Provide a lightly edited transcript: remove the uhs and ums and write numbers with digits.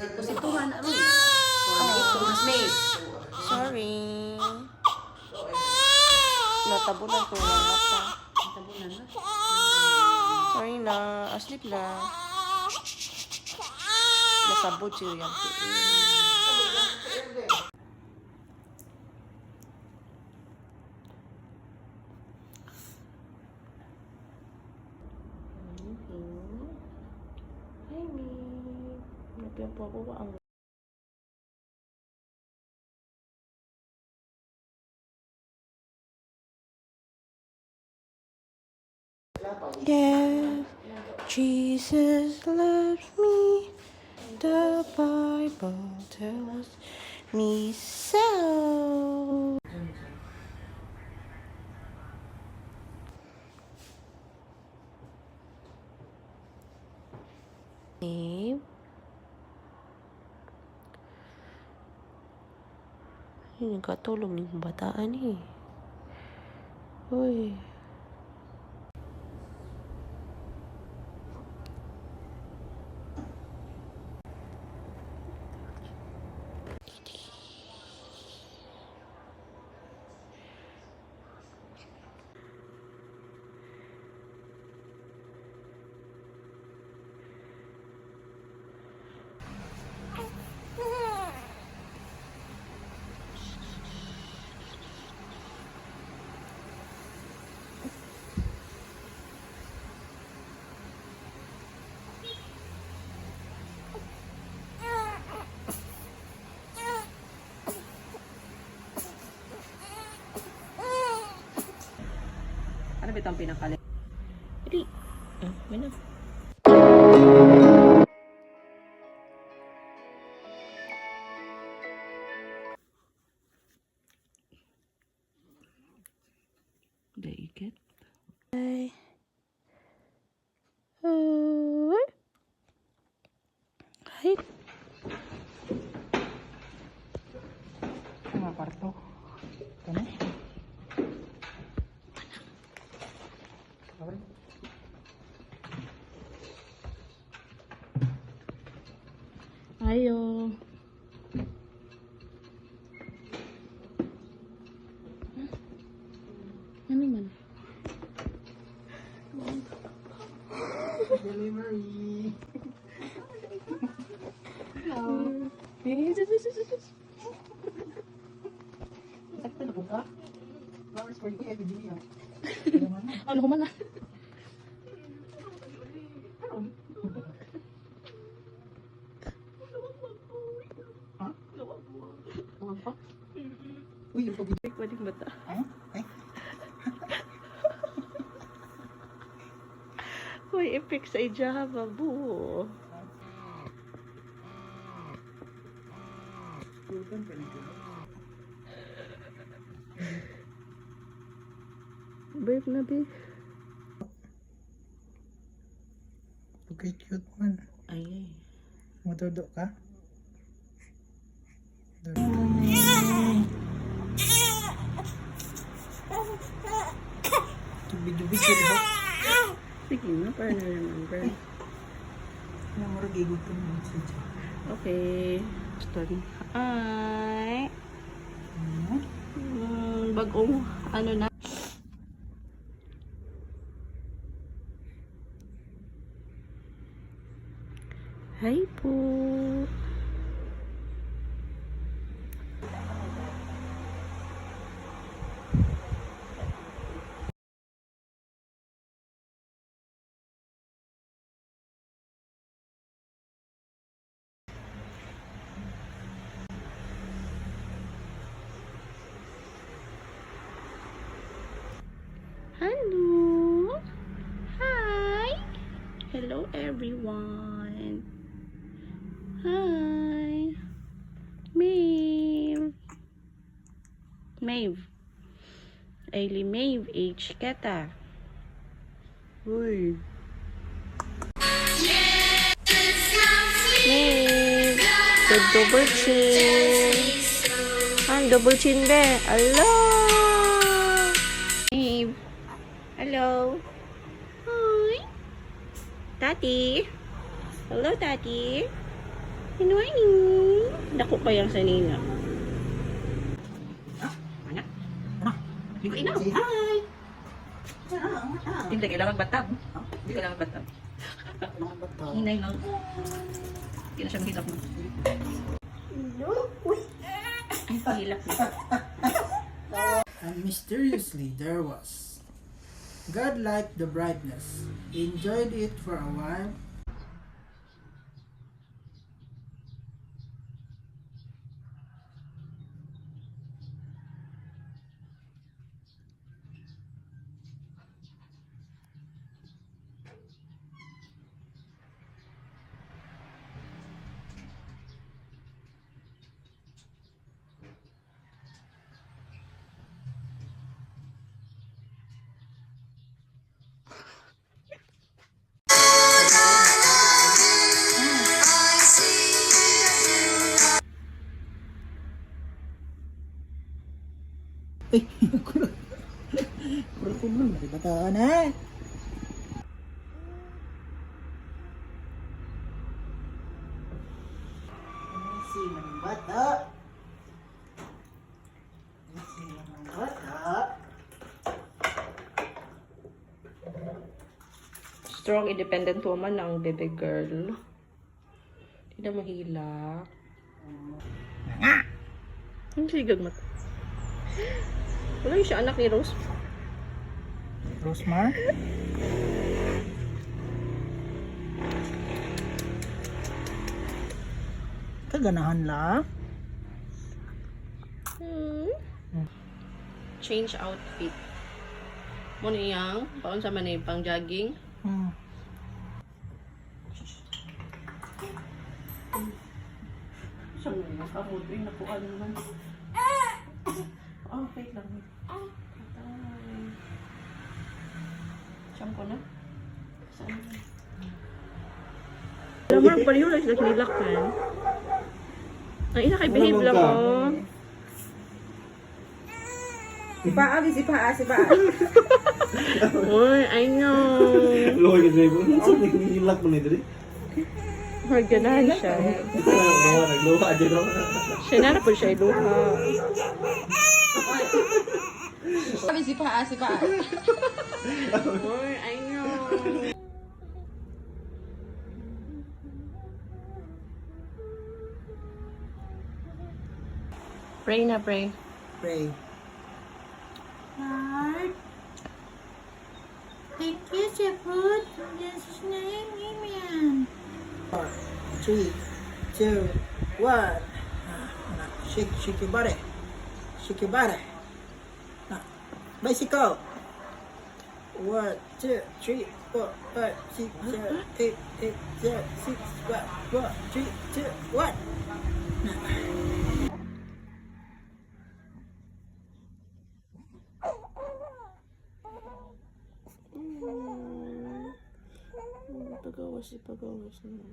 Kasi tuhan na rin. Ito mas may. Sorry. Natabunan ko yung mata. Tabunan na. Sorry na. Asleep na. Nasabot siya yan. Hi, me. Napiyan po ako ang yeah, Jesus loves me. The Bible tells me so. Babe. Ay, nagkatulog ng bataan eh. Uy. Ano ba itong pinakalit? Hindi. May na. Daikit. Hi. Hi. Mga kwarto. Ano? Ayo. Ano man? Delivery. Hello. Sakto na ka? Flowers for you every day. Ano man na? Uy, yung pabigay. Pwedeng bata. Ay. Uy, epic sa ija, babu. Babe na, babe. Okay, cute man. Ay, Matudo ka? Tubig-tubig ka diba? sige na, para na remember. Namurag igutom mo siya. Okay. Story. Ay. Bagong, ano na. Hi po. Hello. Hi. Hello everyone. Hi. Maeve. Maeve. Ailey Maeve H. Keta. Uy. Maeve. The double chin. Ang double chin be. Hello. Maeve. Hello. Hi. Tati. Hello, Tati. Morning! Dako pa yung sa nina. Anak. Ligo ina. Say hi. Hindi kailangan batab. Hindi kailangan batab. Hinay lang. Hindi na siya mahilap mo. Ay, pahilap na. And mysteriously there was. God liked the brightness. He enjoyed it for a while. Eh, kurang kumulong na bataan eh. Si manang bata. Si manang bata. Strong, independent woman ang baby girl. Hindi na mahila. Ang sigag mata. Wala yung siya anak ni Rose. Rosemar? Kaganahan la. Change outfit. Muna yang, paon sa manay, pang jogging. Siya mo yung kamod, yung nakuha naman. Oh, wait lang. Shampoo na? Saan? Alam mo, pareho lang sila kinilak man. Ay, ina kay behave lang oh. Si Paa, si Paa, si Paa. Uy, I know. Loy ka driver. Saan nagkilak mo nito rin? Maganahan siya. Nagluha aja daw. Siya na po siya iluha. Sabi si Paa, si Paa. Uy, I know. Pray na, pray. Pray. Lord, thank you, Shepherd. In Jesus' name, amen. 3, 2, 1. Shake your body. Shake your body. Bicycle. 1, 2, 3, 4, 5, 6, 7, 8, 7, 6, 5, 4, 3, 2, 1. Pagawas, ipagawas na.